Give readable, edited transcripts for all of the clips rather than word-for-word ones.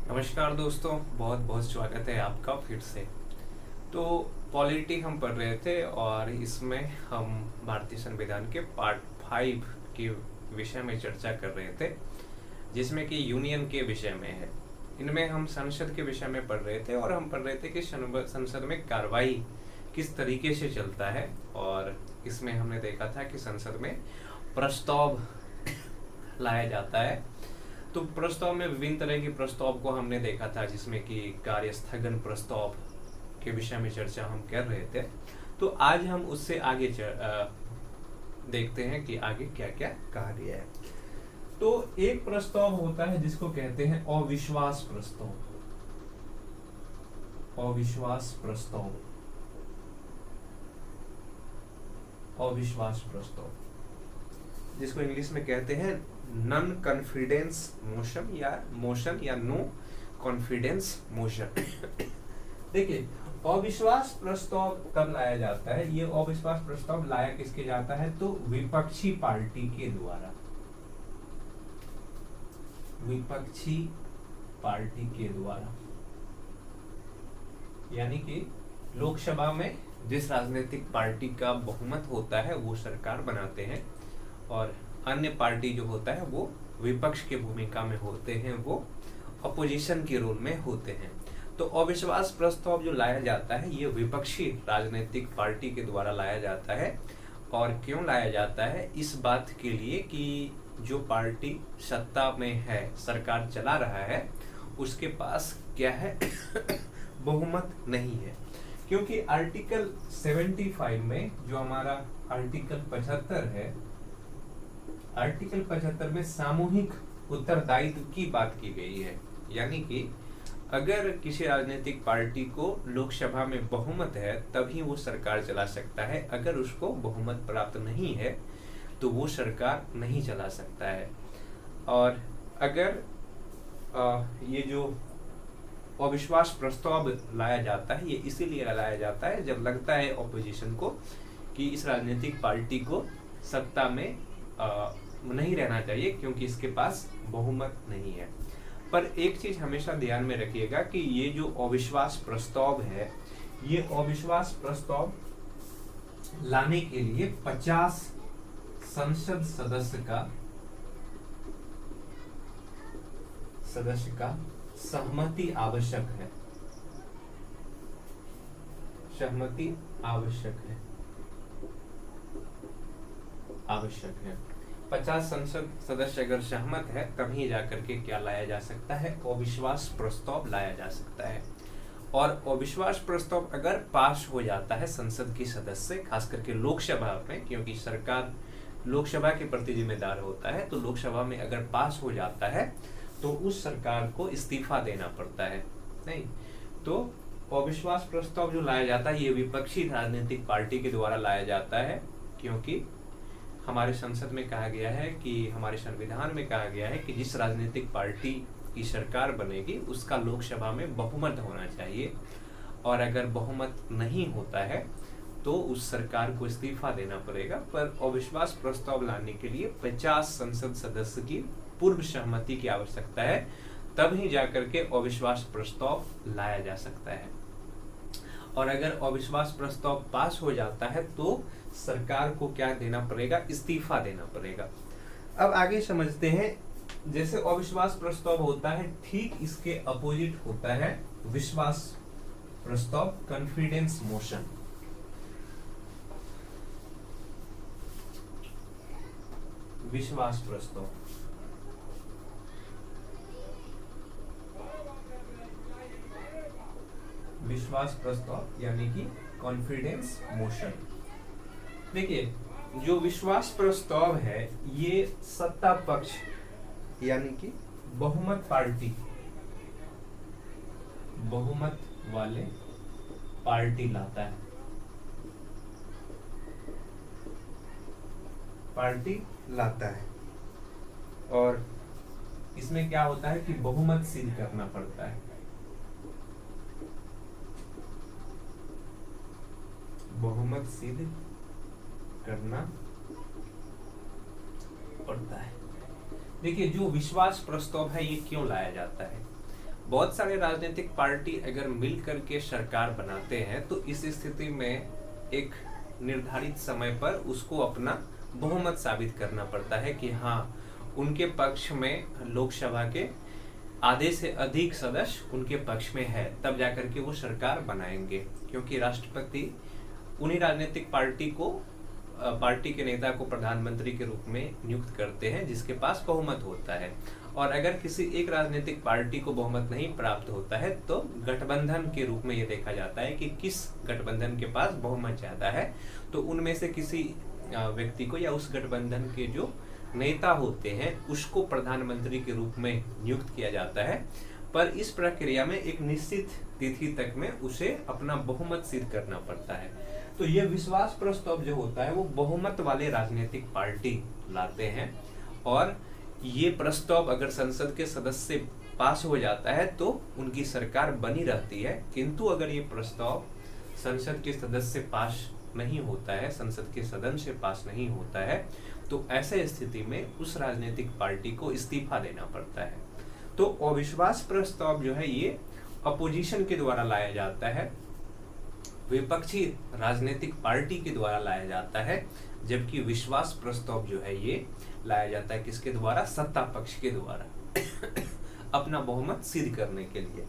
नमस्कार दोस्तों, बहुत बहुत स्वागत है आपका फिर से। तो पॉलिटी हम पढ़ रहे थे और इसमें हम भारतीय संविधान के पार्ट 5 के विषय में चर्चा कर रहे थे, जिसमें कि यूनियन के विषय में है। इनमें हम संसद के विषय में पढ़ रहे थे और हम पढ़ रहे थे कि संसद में कार्रवाई किस तरीके से चलता है। और इसमें हमने देखा था कि संसद में प्रस्ताव लाया जाता है। तो प्रस्ताव में विभिन्न तरह के प्रस्ताव को हमने देखा था, जिसमें कि कार्य स्थगन प्रस्ताव के विषय में चर्चा हम कर रहे थे। तो आज हम उससे आगे देखते हैं कि आगे क्या क्या कहा गया है। तो एक प्रस्ताव होता है जिसको कहते हैं अविश्वास प्रस्ताव। अविश्वास प्रस्ताव, अविश्वास प्रस्ताव जिसको इंग्लिश में कहते हैं नॉन कॉन्फिडेंस मोशन या नो कॉन्फिडेंस मोशन। देखिए, अविश्वास प्रस्ताव कब लाया जाता है? ये अविश्वास प्रस्ताव लाया किसके जाता है? तो विपक्षी पार्टी के द्वारा, विपक्षी पार्टी के द्वारा। यानी कि लोकसभा में जिस राजनीतिक पार्टी का बहुमत होता है वो सरकार बनाते हैं, और अन्य पार्टी जो होता है वो विपक्ष की भूमिका में होते हैं, वो अपोजिशन के रोल में होते हैं। तो अविश्वास प्रस्ताव जो लाया जाता है ये विपक्षी राजनीतिक पार्टी के द्वारा लाया जाता है। और क्यों लाया जाता है? इस बात के लिए कि जो पार्टी सत्ता में है, सरकार चला रहा है, उसके पास क्या है? बहुमत नहीं है। क्योंकि आर्टिकल 75 में जो हमारा आर्टिकल 75 है, आर्टिकल 75 में सामूहिक उत्तरदायित्व की बात की गई है। यानी कि अगर किसी राजनीतिक पार्टी को लोकसभा में बहुमत है तभी वो सरकार चला सकता है, अगर उसको बहुमत प्राप्त नहीं है तो वो सरकार नहीं चला सकता है। और अगर ये जो अविश्वास प्रस्ताव लाया जाता है ये इसीलिए लाया जाता है जब लगता है ऑपोजिशन को कि इस राजनीतिक पार्टी को सत्ता में नहीं रहना चाहिए क्योंकि इसके पास बहुमत नहीं है। पर एक चीज हमेशा ध्यान में रखिएगा कि ये जो अविश्वास प्रस्ताव है, ये अविश्वास प्रस्ताव लाने के लिए 50 संसद सदस्य का सहमति आवश्यक है। सहमति आवश्यक है। 50 संसद सदस्य अगर सहमत है तभी जाकर के क्या लाया जा सकता है? अविश्वास प्रस्ताव लाया जा सकता है। और अविश्वास प्रस्ताव अगर पास हो जाता है संसद के सदस्य, खास करके लोकसभा में, क्योंकि सरकार लोकसभा के प्रति जिम्मेदार होता है, तो लोकसभा में अगर पास हो जाता है तो उस सरकार को इस्तीफा देना पड़ता है। नहीं तो अविश्वास प्रस्ताव जो लाया जाता है ये विपक्षी राजनीतिक पार्टी के द्वारा लाया जाता है, क्योंकि हमारे संसद में कहा गया है कि हमारे संविधान में कहा गया है कि जिस राजनीतिक पार्टी की सरकार बनेगी उसका लोकसभा में बहुमत होना चाहिए, और अगर बहुमत नहीं होता है तो उस सरकार को इस्तीफा देना पड़ेगा। पर अविश्वास प्रस्ताव लाने के लिए 50 संसद सदस्य की पूर्व सहमति की आवश्यकता है, तब ही जाकर के अविश्वास प्रस्ताव लाया जा सकता है। और अगर अविश्वास प्रस्ताव पास हो जाता है तो सरकार को क्या देना पड़ेगा? इस्तीफा देना पड़ेगा। अब आगे समझते हैं। जैसे अविश्वास प्रस्ताव होता है, ठीक इसके अपोजिट होता है विश्वास प्रस्ताव, कॉन्फिडेंस मोशन। विश्वास प्रस्ताव, विश्वास प्रस्ताव यानी कि कॉन्फिडेंस मोशन। देखिए, जो विश्वास प्रस्ताव है ये सत्ता पक्ष यानी कि बहुमत पार्टी, बहुमत वाले पार्टी लाता है, पार्टी लाता है। और इसमें क्या होता है कि बहुमत सिद्ध करना पड़ता है, बहुमत सिद्ध करना पड़ता है। देखिए, जो विश्वास प्रस्ताव है ये क्यों लाया जाता है? बहुत सारे राजनीतिक पार्टी अगर मिल करके सरकार बनाते हैं तो इस स्थिति में एक निर्धारित समय पर उसको अपना बहुमत साबित करना पड़ता है कि हाँ, उनके पक्ष में लोकसभा के आधे से अधिक सदस्य उनके पक्ष में है, तब जाकर के वो सरकार बनाएंगे। क्योंकि राष्ट्रपति उन्हीं राजनीतिक पार्टी के नेता को प्रधानमंत्री के रूप में नियुक्त करते हैं जिसके पास बहुमत होता है। और अगर किसी एक राजनीतिक पार्टी को बहुमत नहीं प्राप्त होता है तो गठबंधन के रूप में ये देखा जाता है कि किस गठबंधन के पास बहुमत ज्यादा है, तो उनमें से किसी व्यक्ति को या उस गठबंधन के जो नेता होते हैं उसको प्रधानमंत्री के रूप में नियुक्त किया जाता है। पर इस प्रक्रिया में एक निश्चित तिथि तक में उसे अपना बहुमत सिद्ध करना पड़ता है। तो ये विश्वास प्रस्ताव जो होता है वो बहुमत वाले राजनीतिक पार्टी लाते हैं, और ये प्रस्ताव अगर संसद के सदस्य से पास हो जाता है तो उनकी सरकार बनी रहती है। किंतु अगर ये प्रस्ताव संसद के सदस्य से पास नहीं होता है, संसद के सदन से पास नहीं होता है, तो ऐसे स्थिति में उस राजनीतिक पार्टी को इस्तीफा देना पड़ता है। तो अविश्वास प्रस्ताव जो है ये अपोजिशन के द्वारा लाया जाता है, विपक्षी राजनीतिक पार्टी के द्वारा लाया जाता है, जबकि विश्वास प्रस्ताव जो है ये लाया जाता है किसके द्वारा? सत्ता पक्ष के द्वारा अपना बहुमत सिद्ध करने के लिए।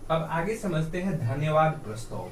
अब आगे समझते हैं धन्यवाद प्रस्ताव।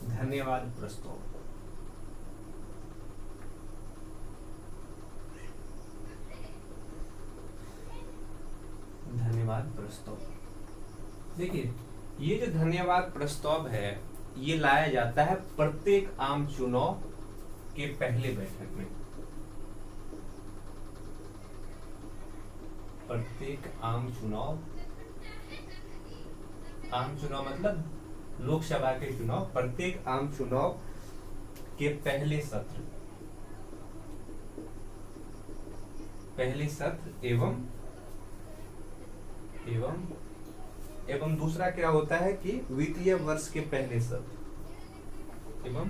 धन्यवाद प्रस्ताव धन्यवाद प्रस्ताव देखिए, ये जो धन्यवाद प्रस्ताव है ये लाया जाता है प्रत्येक आम चुनाव के पहले बैठक में। प्रत्येक आम चुनाव मतलब लोकसभा के चुनाव, प्रत्येक आम चुनाव के पहले सत्र एवं दूसरा क्या होता है कि वित्तीय वर्ष के पहले सत्र एवं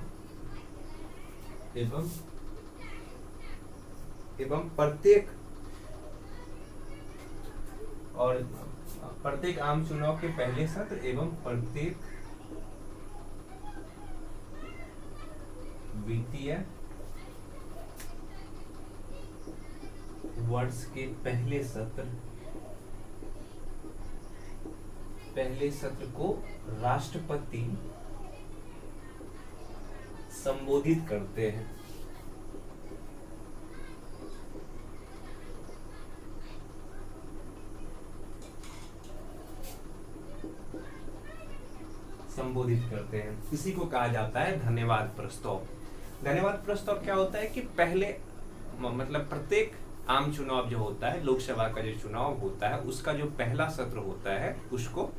प्रत्येक आम चुनाव के पहले सत्र एवं प्रत्येक वित्तीय वर्ष के पहले सत्र को राष्ट्रपति संबोधित करते हैं। इसी को कहा जाता है धन्यवाद प्रस्ताव। धन्यवाद प्रस्ताव क्या होता है कि पहले मतलब प्रत्येक आम चुनाव जो होता है, लोकसभा का जो चुनाव होता है उसका जो पहला सत्र होता है उसको,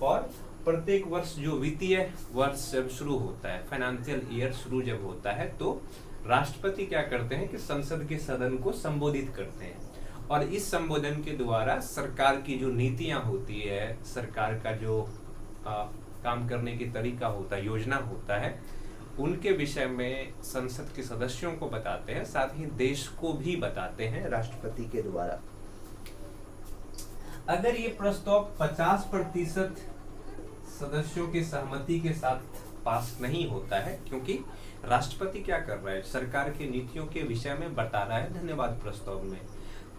और प्रत्येक वर्ष जो वित्तीय वर्ष जब शुरू होता है, फाइनेंशियल ईयर शुरू जब होता है, तो राष्ट्रपति क्या करते हैं कि संसद के सदन को संबोधित करते हैं, और इस संबोधन के द्वारा सरकार की जो नीतियां होती है, सरकार का जो काम करने की तरीका होता है, योजना होता है, उनके विषय में संसद के सदस्यों को बताते हैं, साथ ही देश को भी बताते हैं राष्ट्रपति के द्वारा। अगर ये प्रस्ताव 50% सदस्यों की सहमति के साथ पास नहीं होता है, क्योंकि राष्ट्रपति क्या कर रहा है, सरकार की नीतियों के विषय में बता रहा है धन्यवाद प्रस्ताव में,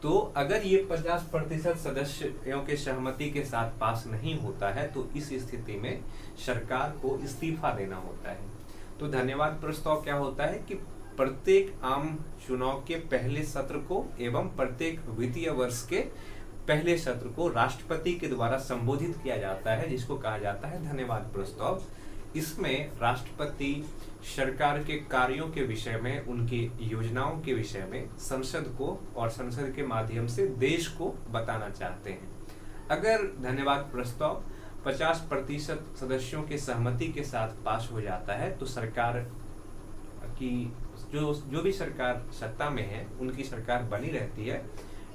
तो अगर ये 50% सदस्यों के सहमति के साथ पास नहीं होता है तो इस स्थिति में सरकार को इस्तीफा देना होता है। तो धन्यवाद प्रस्ताव क्या होता है कि प्रत्येक आम चुनाव के पहले सत्र को एवं प्रत्येक वित्तीय वर्ष के पहले सत्र को राष्ट्रपति के द्वारा संबोधित किया जाता है, जिसको कहा जाता है धन्यवाद प्रस्ताव। इसमें राष्ट्रपति सरकार के कार्यों के विषय में, उनकी योजनाओं के विषय में संसद को और संसद के माध्यम से देश को बताना चाहते हैं। अगर धन्यवाद प्रस्ताव 50% सदस्यों के सहमति के साथ पास हो जाता है तो सरकार की जो भी सरकार सत्ता में है उनकी सरकार बनी रहती है।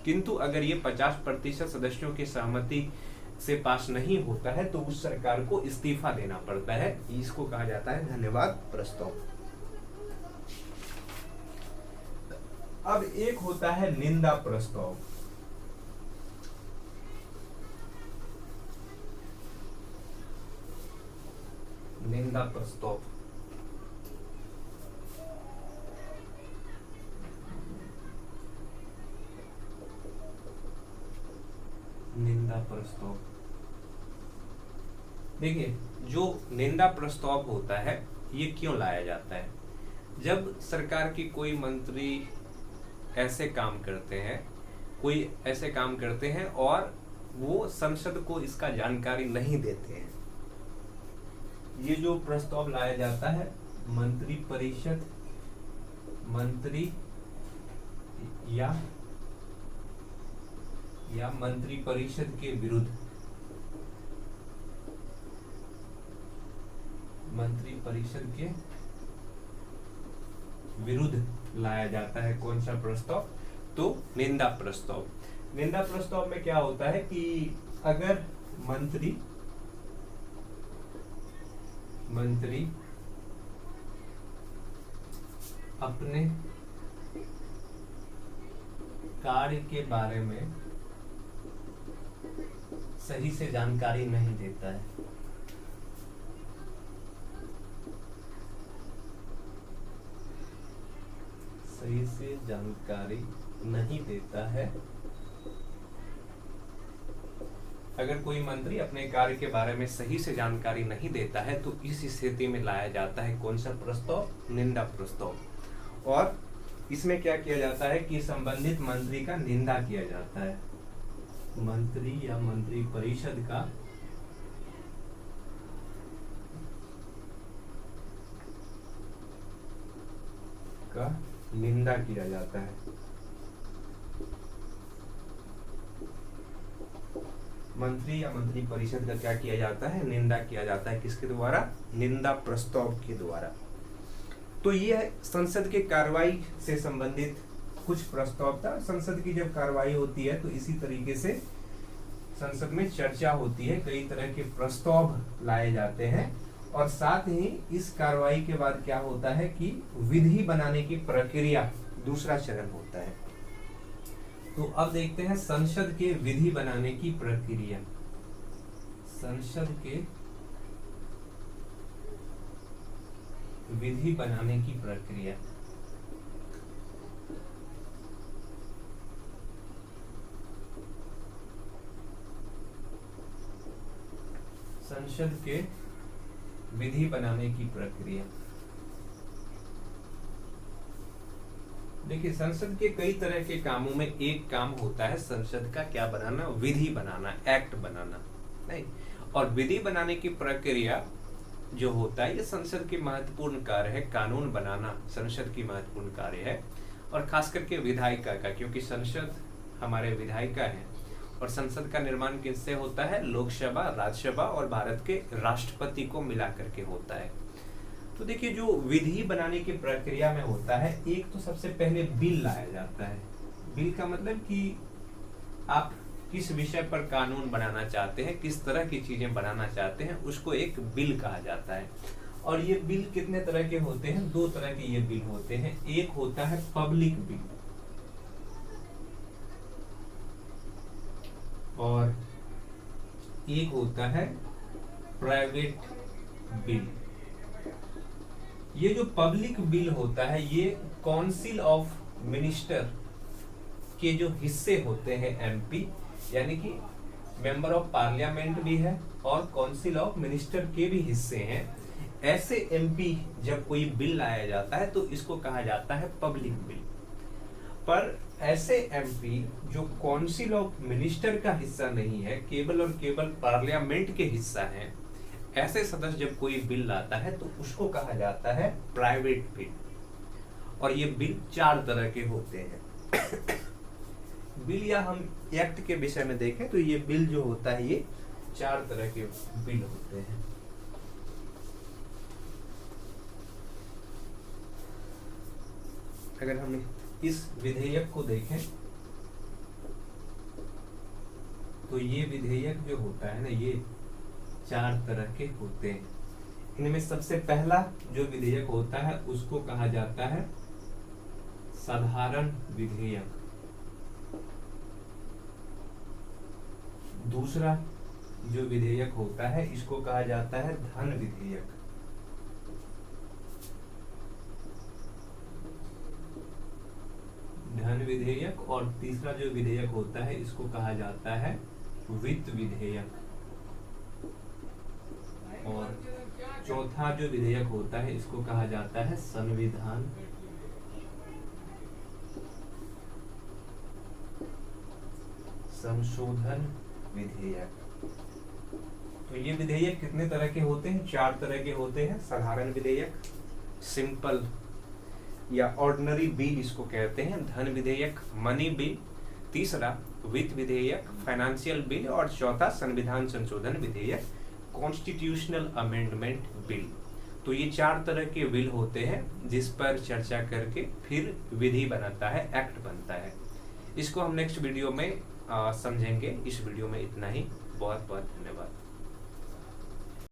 किंतु अगर ये 50% सदस्यों की सहमति से पास नहीं होता है तो उस सरकार को इस्तीफा देना पड़ता है। इसको कहा जाता है धन्यवाद प्रस्ताव। अब एक होता है निंदा प्रस्ताव। निंदा प्रस्ताव, निंदा प्रस्ताव। देखिए, जो निंदा प्रस्ताव होता है ये क्यों लाया जाता है? जब सरकार की कोई मंत्री ऐसे काम करते हैं, कोई ऐसे काम करते हैं और वो संसद को इसका जानकारी नहीं देते हैं, ये जो प्रस्ताव लाया जाता है मंत्री परिषद, मंत्री या मंत्री परिषद के विरुद्ध, मंत्री परिषद के विरुद्ध लाया जाता है कौन सा प्रस्ताव? तो निंदा प्रस्ताव। निंदा प्रस्ताव में क्या होता है कि अगर मंत्री अपने कार्य के बारे में सही से जानकारी नहीं देता है, सही से जानकारी नहीं देता है, अगर कोई मंत्री अपने कार्य के बारे में सही से जानकारी नहीं देता है तो इस स्थिति में लाया जाता है कौन सा प्रस्ताव? निंदा प्रस्ताव। और इसमें क्या किया जाता है कि संबंधित मंत्री का निंदा किया जाता है, मंत्री या मंत्री परिषद का निंदा किया जाता है। मंत्री या मंत्री परिषद का क्या किया जाता है? निंदा किया जाता है। किसके द्वारा? निंदा प्रस्ताव के द्वारा। तो ये संसद के कार्रवाई से संबंधित कुछ प्रस्ताव था। संसद की जब कार्रवाई होती है तो इसी तरीके से संसद में चर्चा होती है, कई तरह के प्रस्ताव लाए जाते हैं और साथ ही इस कार्रवाई के बाद क्या होता है कि विधि बनाने की प्रक्रिया दूसरा चरण होता है। तो अब देखते हैं संसद के विधि बनाने की प्रक्रिया। संसद के विधि बनाने की प्रक्रिया। संसद के विधि बनाने की प्रक्रिया। देखिए, संसद के कई तरह के कामों में एक काम होता है संसद का क्या बनाना? विधि बनाना, एक्ट बनाना। नहीं, और विधि बनाने की प्रक्रिया जो होता है ये संसद की महत्वपूर्ण कार्य है। कानून बनाना संसद की महत्वपूर्ण कार्य है और खास करके विधायिका का, क्योंकि संसद हमारे विधायिका है और संसद का निर्माण किससे होता है? लोकसभा, राज्यसभा और भारत के राष्ट्रपति को मिला करके होता है। तो देखिए, जो विधि बनाने की प्रक्रिया में होता है, एक तो सबसे पहले बिल लाया जाता है। बिल का मतलब कि आप किस विषय पर कानून बनाना चाहते हैं, किस तरह की चीजें बनाना चाहते हैं, उसको एक बिल कहा जाता है। और ये बिल कितने तरह के होते हैं? दो तरह के ये बिल होते हैं। एक होता है पब्लिक बिल और एक होता है प्राइवेट बिल। ये जो पब्लिक बिल होता है ये काउंसिल ऑफ मिनिस्टर के जो हिस्से होते हैं, एमपी यानी कि मेंबर ऑफ पार्लियामेंट भी है और काउंसिल ऑफ मिनिस्टर के भी हिस्से हैं, ऐसे एमपी जब कोई बिल लाया जाता है तो इसको कहा जाता है पब्लिक बिल। पर ऐसे एमपी जो काउंसिल ऑफ मिनिस्टर का हिस्सा नहीं है, केवल और केवल पार्लियामेंट के हिस्सा हैं, ऐसे सदस्य जब कोई बिल लाता है तो उसको कहा जाता है प्राइवेट बिल। और ये बिल चार तरह के होते हैं। बिल या हम एक्ट के विषय में देखें तो ये बिल जो होता है ये चार तरह के बिल होते हैं। अगर हम इस विधेयक को देखें तो ये विधेयक जो होता है ना, ये चार तरह के होते हैं। इनमें सबसे पहला जो विधेयक होता है उसको कहा जाता है साधारण विधेयक। दूसरा जो विधेयक होता है इसको कहा जाता है धन विधेयक। धन विधेयक। और तीसरा जो विधेयक होता है इसको कहा जाता है वित्त विधेयक। और चौथा जो विधेयक होता है इसको कहा जाता है संविधान संशोधन विधेयक। तो ये विधेयक कितने तरह के होते हैं? 4 तरह के होते हैं। साधारण विधेयक, सिंपल या ऑर्डिनरी बिल इसको कहते हैं, धन विधेयक मनी बिल, तीसरा वित्त विधेयक फाइनेंशियल बिल, और चौथा संविधान संशोधन विधेयक कॉन्स्टिट्यूशनल अमेंडमेंट बिल। तो ये 4 तरह के बिल होते हैं जिस पर चर्चा करके फिर विधि बनता है, एक्ट बनता है। इसको हम नेक्स्ट वीडियो में समझेंगे। इस वीडियो में इतना ही। बहुत बहुत धन्यवाद।